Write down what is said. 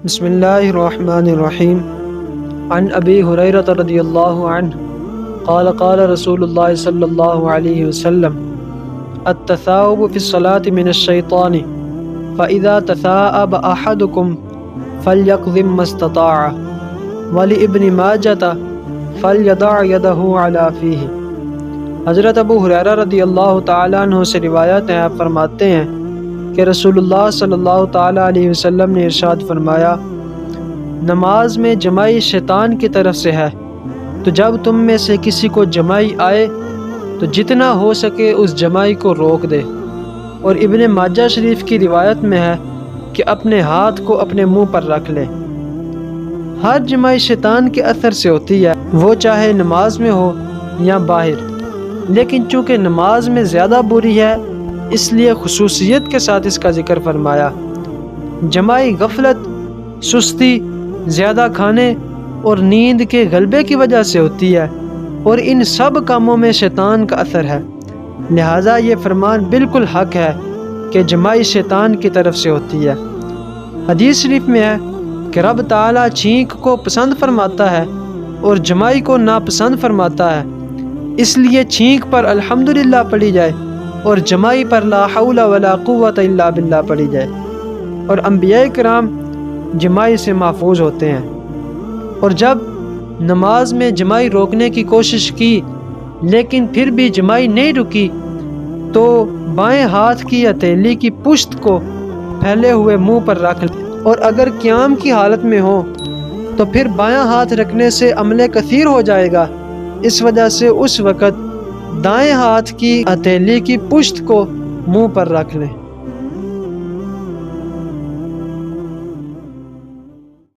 بسم اللہ الرحمن الرحیم عن ابی ہریرہ رضی اللہ عنہ قال قال رسول اللہ صلی اللہ علیہ وسلم التثاؤب فی الصلاة من الشیطان فإذا تثاءب أحدكم فليقضم ما استطاع ولابن ماجہ فلیضع یدہ علی فیہ۔ حضرت ابو ہریرہ رضی اللہ تعالیٰ عنہ سے روایت ہے، آپ فرماتے ہیں کہ رسول اللہ صلی اللہ تعالیٰ علیہ وسلم نے ارشاد فرمایا، نماز میں جمائی شیطان کی طرف سے ہے، تو جب تم میں سے کسی کو جمائی آئے تو جتنا ہو سکے اس جمائی کو روک دے۔ اور ابن ماجہ شریف کی روایت میں ہے کہ اپنے ہاتھ کو اپنے منہ پر رکھ لے۔ ہر جمائی شیطان کے اثر سے ہوتی ہے، وہ چاہے نماز میں ہو یا باہر، لیکن چونکہ نماز میں زیادہ بری ہے اس لیے خصوصیت کے ساتھ اس کا ذکر فرمایا۔ جمائی غفلت، سستی، زیادہ کھانے اور نیند کے غلبے کی وجہ سے ہوتی ہے، اور ان سب کاموں میں شیطان کا اثر ہے، لہٰذا یہ فرمان بالکل حق ہے کہ جمائی شیطان کی طرف سے ہوتی ہے۔ حدیث شریف میں ہے کہ رب تعالیٰ چھینک کو پسند فرماتا ہے اور جمائی کو ناپسند فرماتا ہے، اس لیے چھینک پر الحمدللہ پڑھی جائے اور جمائی پر لا حول ولا قوت الا باللہ پڑھی جائے۔ اور انبیاء کرام جمائی سے محفوظ ہوتے ہیں، اور جب نماز میں جمائی روکنے کی کوشش کی لیکن پھر بھی جمائی نہیں رکی تو بائیں ہاتھ کی ہتھیلی کی پشت کو پھیلے ہوئے منہ پر رکھ لیں، اور اگر قیام کی حالت میں ہو تو پھر بایاں ہاتھ رکھنے سے عمل کثیر ہو جائے گا، اس وجہ سے اس وقت دائیں ہاتھ کی ہتھیلی کی پشت کو منہ پر رکھ لیں۔